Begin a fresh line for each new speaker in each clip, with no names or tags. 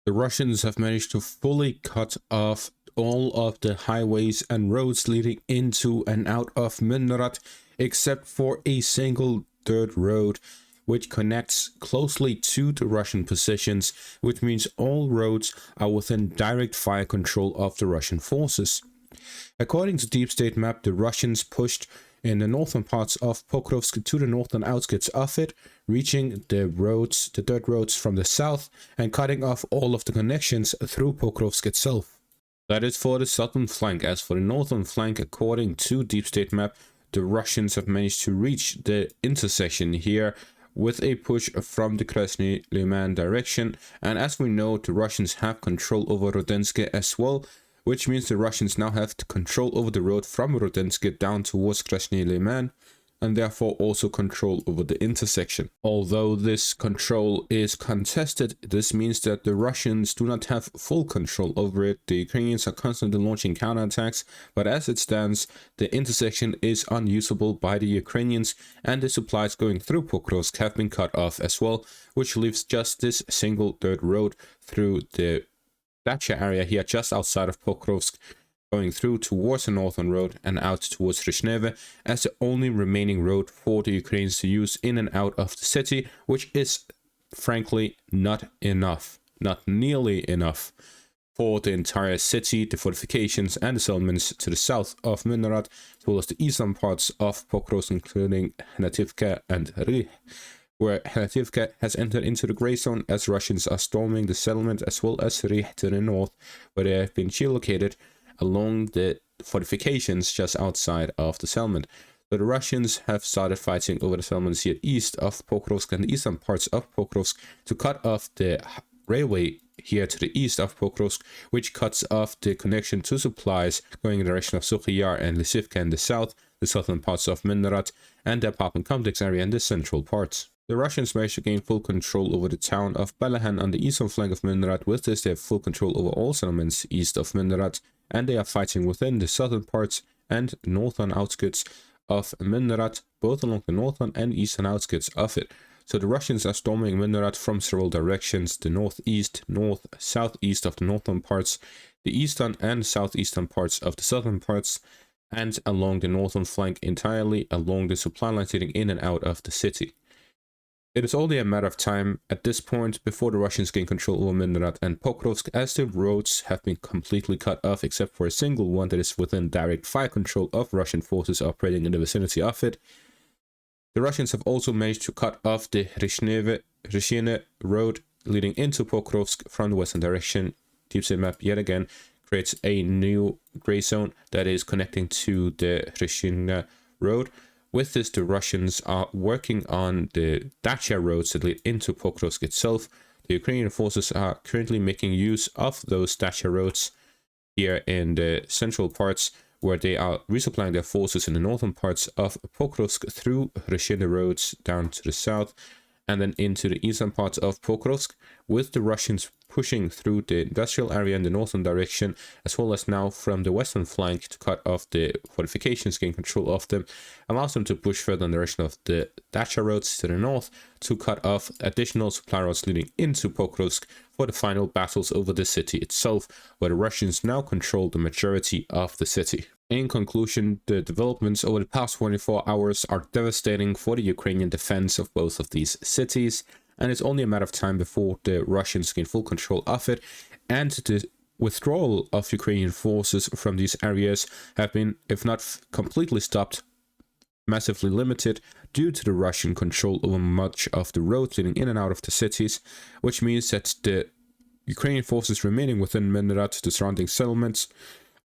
The Russians have managed to fully cut off all of the highways and roads leading into and out of Myrnohrad, except for a single dirt road which connects closely to the Russian positions, which means all roads are within direct fire control of the Russian forces. According to Deep State Map, the Russians pushed in the northern parts of Pokrovsk to the northern outskirts of it, reaching the dirt roads from the south and cutting off all of the connections through Pokrovsk itself. That is for the southern flank. As for the northern flank, according to Deep State Map, the Russians have managed to reach the intersection here with a push from the Krasny Liman direction, and as we know, the Russians have control over Rodensky as well, which means the Russians now have control over the road from Rodensky down towards Krasny Liman, and therefore also control over the intersection. Although this control is contested, this means that the Russians do not have full control over it. The Ukrainians are constantly launching counterattacks, but as it stands, the intersection is unusable by the Ukrainians, and the supplies going through Pokrovsk have been cut off as well, which leaves just this single dirt road through the Dacha area here just outside of Pokrovsk, going through towards the northern road and out towards Rishneve as the only remaining road for the Ukrainians to use in and out of the city, which is frankly not enough, not nearly enough for the entire city, the fortifications and the settlements to the south of Myrnohrad, as well as the eastern parts of Pokrovsk, including Hnativka and Rih, where Hnativka has entered into the gray zone as Russians are storming the settlement, as well as Rih to the north, where they have been geolocated along the fortifications just outside of the settlement. So the Russians have started fighting over the settlements here east of Pokrovsk and the eastern parts of Pokrovsk to cut off the railway here to the east of Pokrovsk, which cuts off the connection to supplies going in the direction of Sukhy Yar and Lysivka in the south, the southern parts of Myrnohrad, and the apartment complex area in the central parts. The Russians managed to gain full control over the town of Balahan on the eastern flank of Myrnohrad. With this, they have full control over all settlements east of Myrnohrad, and they are fighting within the southern parts and northern outskirts of Myrnohrad, both along the northern and eastern outskirts of it. So the Russians are storming Myrnohrad from several directions: the northeast, north, southeast of the northern parts, the eastern and southeastern parts of the southern parts, and along the northern flank entirely along the supply lines leading in and out of the city. It is only a matter of time at this point before the Russians gain control over Myrnohrad and Pokrovsk, as the roads have been completely cut off except for a single one that is within direct fire control of Russian forces operating in the vicinity of it. The Russians have also managed to cut off the Rishine road leading into Pokrovsk from the western direction. Deep State Map yet again creates a new gray zone that is connecting to the Rishine road. With this, the Russians are working on the Dacha roads that lead into Pokrovsk itself. The Ukrainian forces are currently making use of those Dacha roads here in the central parts, where they are resupplying their forces in the northern parts of Pokrovsk through Rishine roads down to the south and then into the eastern parts of Pokrovsk, with the Russians pushing through the industrial area in the northern direction, as well as now from the western flank to cut off the fortifications, gain control of them, allows them to push further in the direction of the Dacha roads to the north to cut off additional supply routes leading into Pokrovsk for the final battles over the city itself, where the Russians now control the majority of the city. In conclusion, the developments over the past 24 hours are devastating for the Ukrainian defense of both of these cities, and it's only a matter of time before the Russians gain full control of it, and the withdrawal of Ukrainian forces from these areas have been, if not completely stopped, massively limited due to the Russian control over much of the roads leading in and out of the cities, which means that the Ukrainian forces remaining within Myrnohrad, the surrounding settlements,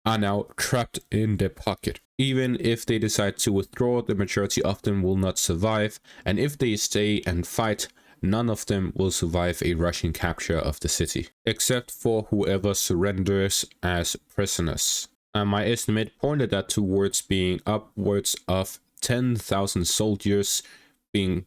are now trapped in their pocket. Even if they decide to withdraw, the majority of them will not survive, and if they stay and fight, none of them will survive a Russian capture of the city, except for whoever surrenders as prisoners. And my estimate pointed that towards being upwards of 10,000 soldiers being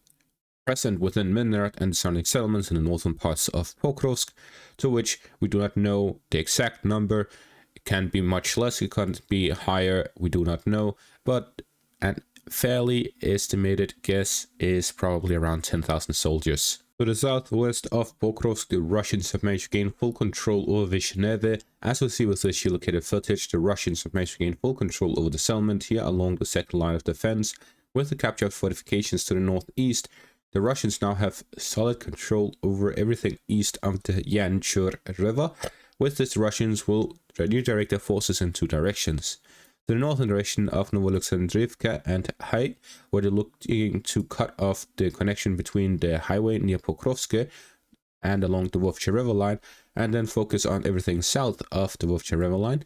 present within Myrnohrad and surrounding settlements in the northern parts of Pokrovsk, to which we do not know the exact number. It can be much less, it can be higher, we do not know, but an fairly estimated guess is probably around 10,000 soldiers. To the southwest of Pokrovsk, the Russians have managed to gain full control over Vishneve. As we see with this geolocated footage, the Russians have managed to gain full control over the settlement here along the second line of defense. With the capture of fortifications to the northeast, the Russians now have solid control over everything east of the Encircled river. With this, the Russians will redirect their forces in two directions. To the northern direction of Novolexandrivka and Hai, where they're looking to cut off the connection between the highway near Pokrovsk and along the Vovcha river line, and then focus on everything south of the Vovcha river line,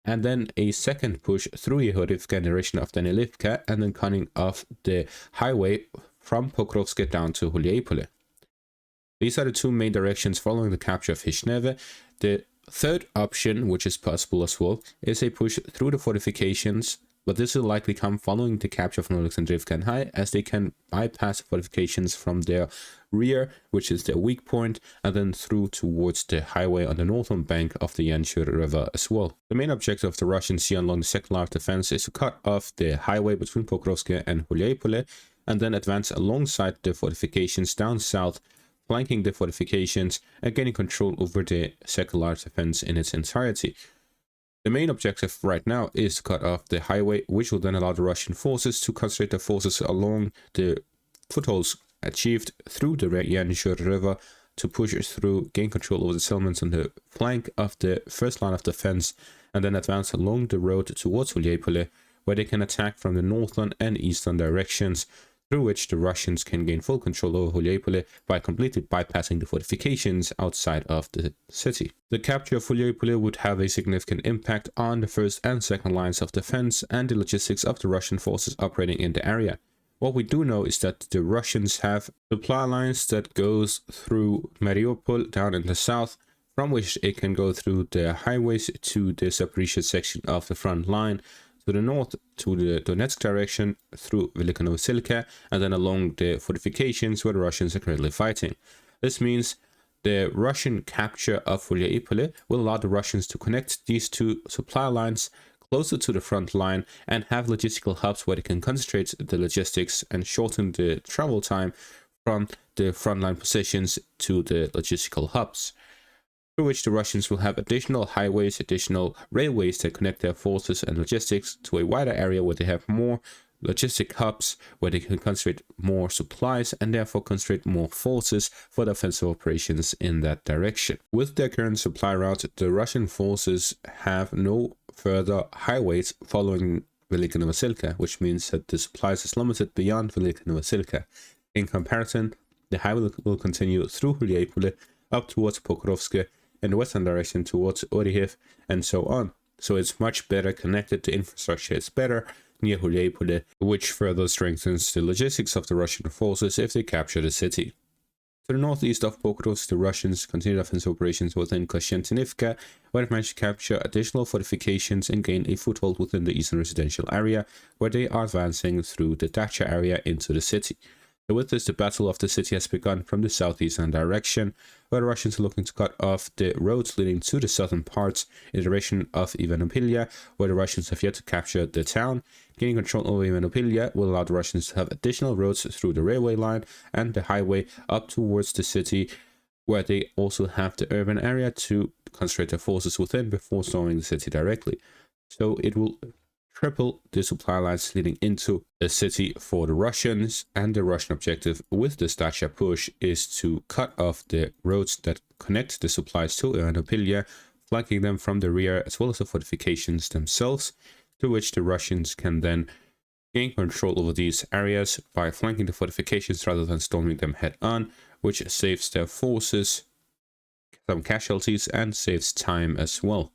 and then a second push through Yehorivka in the direction of Danilivka, and then cutting off the highway from Pokrovsk down to Huliaipole. These are the two main directions following the capture of Vishneve. The third option, which is possible as well, is a push through the fortifications, but this will likely come following the capture of Alexandrivka and Hai, as they can bypass the fortifications from their rear, which is their weak point, and then through towards the highway on the northern bank of the Yanchur River as well. The main objective of the Russians here along the second line of defense is to cut off the highway between Pokrovsk and Huliaipole, and then advance alongside the fortifications down south, flanking the fortifications and gaining control over the second line of defense in its entirety. The main objective right now is to cut off the highway, which will then allow the Russian forces to concentrate their forces along the footholds achieved through the Yanchur River to push through, gain control over the settlements on the flank of the first line of defense, and then advance along the road towards Huliaipole, where they can attack from the northern and eastern directions, through which the Russians can gain full control over Huliaipole by completely bypassing the fortifications outside of the city. The capture of Huliaipole would have a significant impact on the first and second lines of defense and the logistics of the Russian forces operating in the area. What we do know is that the Russians have supply lines that goes through Mariupol down in the south, from which it can go through the highways to the Zaporizhzhia section of the front line, to the north to the Donetsk direction through Velika Novosilka, and then along the fortifications where the Russians are currently fighting. This means the Russian capture of Huliaipole will allow the Russians to connect these two supply lines closer to the front line and have logistical hubs where they can concentrate the logistics and shorten the travel time from the frontline positions to the logistical hubs, through which the Russians will have additional highways, additional railways that connect their forces and logistics to a wider area where they have more logistic hubs, where they can concentrate more supplies and therefore concentrate more forces for the offensive operations in that direction. With their current supply route, the Russian forces have no further highways following Velika Novosilka, which means that the supplies is limited beyond Velika Novosilka. In comparison, the highway will continue through Huliaipole up towards Pokrovsk, in the western direction towards Orihiev, and so on. So it's much better connected, the infrastructure is better near Huliaipole, which further strengthens the logistics of the Russian forces if they capture the city. To the northeast of Pokrovsk, the Russians continued offensive operations within Kostiantinivka, where they managed to capture additional fortifications and gain a foothold within the eastern residential area, where they are advancing through the Dacha area into the city. So with this, the battle of the city has begun from the southeastern direction, where the Russians are looking to cut off the roads leading to the southern parts in the direction of Ivanopilia, where the Russians have yet to capture the town. Gaining control over Ivanopilia will allow the Russians to have additional roads through the railway line and the highway up towards the city, where they also have the urban area to concentrate their forces within before storming the city directly. So it will triple the supply lines leading into the city for the Russians, and the Russian objective with this Dacha push is to cut off the roads that connect the supplies to Ivanopilia, flanking them from the rear as well as the fortifications themselves, to which the Russians can then gain control over these areas by flanking the fortifications rather than storming them head on, which saves their forces some casualties and saves time as well.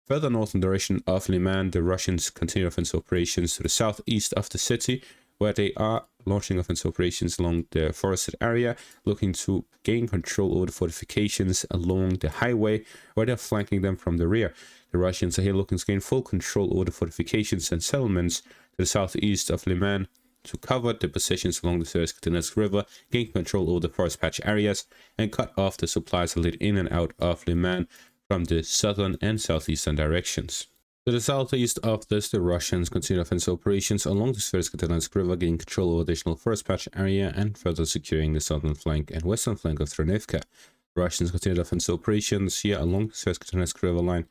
Further north in the direction of Liman, the Russians continue offensive operations to the southeast of the city, where they are launching offensive operations along the forested area, looking to gain control over the fortifications along the highway, where they're flanking them from the rear. The Russians are here looking to gain full control over the fortifications and settlements to the southeast of Liman, to cover the positions along the Donetsk River, gain control over the forest patch areas, and cut off the supplies that lead in and out of Liman from the southern and southeastern directions. To the southeast of this, the Russians continue offensive operations along the Encircled River, gaining control of additional first patch area and further securing the southern flank and western flank of Tronivka. The Russians continued offensive operations here along the Encircled River line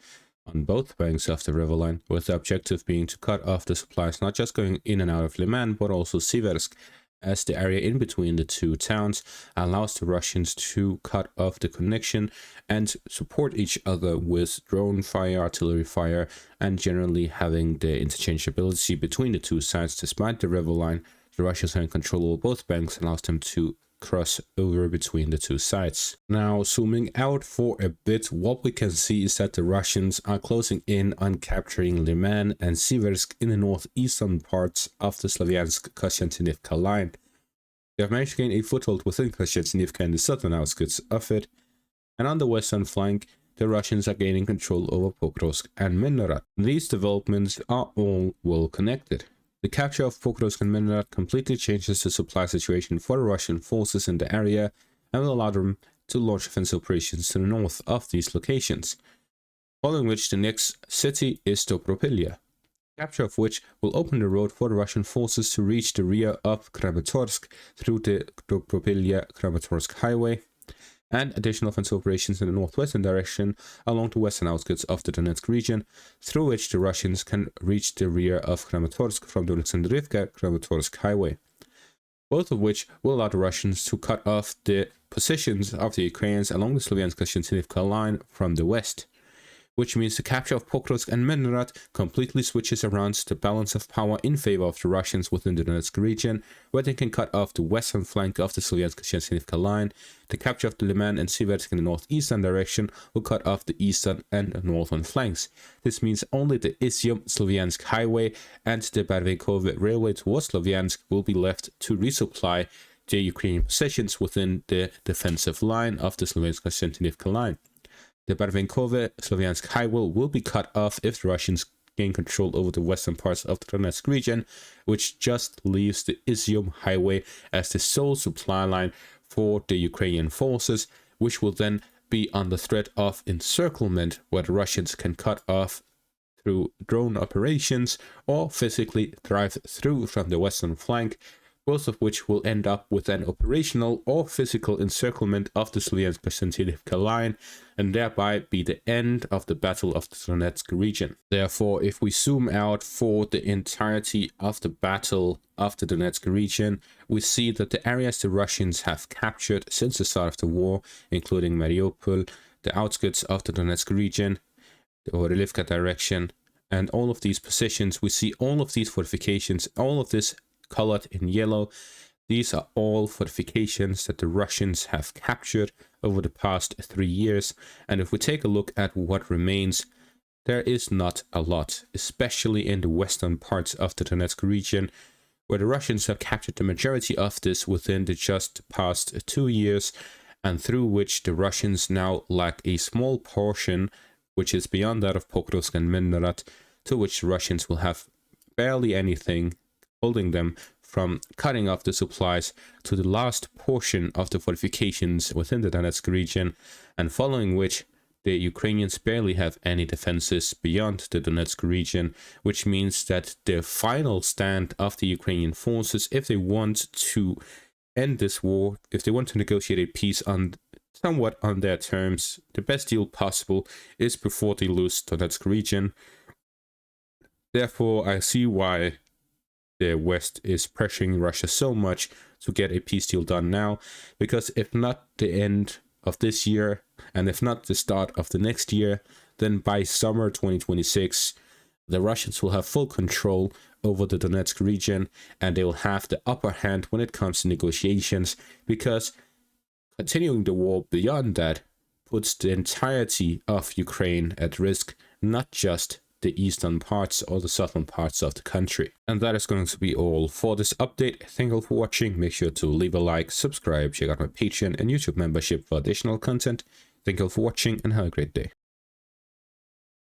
on both banks of the river line, with the objective being to cut off the supplies not just going in and out of Liman, but also Siversk, as the area in between the two towns allows the Russians to cut off the connection and support each other with drone fire, artillery fire, and generally having the interchangeability between the two sides. Despite the river line, the Russians having control over both banks allows them to cross over between the two sides. Now, zooming out for a bit, what we can see is that the Russians are closing in on capturing Liman and Siversk in the northeastern parts of the Slavyansk-Kostiantynivka line. They have managed to gain a foothold within Kostiantynivka and the southern outskirts of it, and on the western flank, the Russians are gaining control over Pokrovsk and Myrnohrad. These developments are all well connected. The capture of Pokrovsk and Myrnohrad completely changes the supply situation for the Russian forces in the area and will allow them to launch offensive operations to the north of these locations, following which the next city is Dobropilya, capture of which will open the road for the Russian forces to reach the rear of Kramatorsk through the Dobropilya-Kramatorsk highway, and additional offensive operations in the northwestern direction along the western outskirts of the Donetsk region, through which the Russians can reach the rear of Kramatorsk from the Alexandrivka-Kramatorsk highway, both of which will allow the Russians to cut off the positions of the Ukrainians along the Slavyansk-Kostiantynivka line from the west, which means the capture of Pokrovsk and Myrnohrad completely switches around the balance of power in favor of the Russians within the Donetsk region, where they can cut off the western flank of the Slavyansk-Kostiantynivka line. The capture of the Liman and Siversk in the northeastern direction will cut off the eastern and northern flanks. This means only the Izyum-Slavyansk highway and the Barvenkove railway towards Slavyansk will be left to resupply the Ukrainian positions within the defensive line of the Slavyansk-Kostiantynivka line. The Barvenkove-Slavyansk highway will be cut off if the Russians gain control over the western parts of the Donetsk region, which just leaves the Izyum highway as the sole supply line for the Ukrainian forces, which will then be under threat of encirclement, where the Russians can cut off through drone operations or physically drive through from the western flank, both of which will end up with an operational or physical encirclement of the Slavyansk-Kostiantynivka line, and thereby be the end of the Battle of the Donetsk region. Therefore, if we zoom out for the entirety of the Battle of the Donetsk region, we see that the areas the Russians have captured since the start of the war, including Mariupol, the outskirts of the Donetsk region, the Orelivka direction, and all of these positions, we see all of these fortifications, all of this colored in yellow. These are all fortifications that the Russians have captured over the past 3 years, and if we take a look at what remains, there is not a lot, especially in the western parts of the Donetsk region, where the Russians have captured the majority of this within the just past 2 years, and through which the Russians now lack a small portion, which is beyond that of Pokrovsk and Myrnohrad, to which the Russians will have barely anything holding them from cutting off the supplies to the last portion of the fortifications within the Donetsk region, and following which the Ukrainians barely have any defenses beyond the Donetsk region, which means that the final stand of the Ukrainian forces, if they want to end this war, if they want to negotiate a peace on somewhat on their terms, the best deal possible is before they lose Donetsk region. Therefore, I see why the West is pressuring Russia so much to get a peace deal done now, because if not the end of this year, and if not the start of the next year, then by summer 2026, the Russians will have full control over the Donetsk region, and they will have the upper hand when it comes to negotiations, because continuing the war beyond that puts the entirety of Ukraine at risk, not just the eastern parts or the southern parts of the country. And that is going to be all for this update. Thank you all for watching. Make sure to leave a like, subscribe, check out my Patreon and YouTube membership for additional content. Thank you all for watching and have a great day.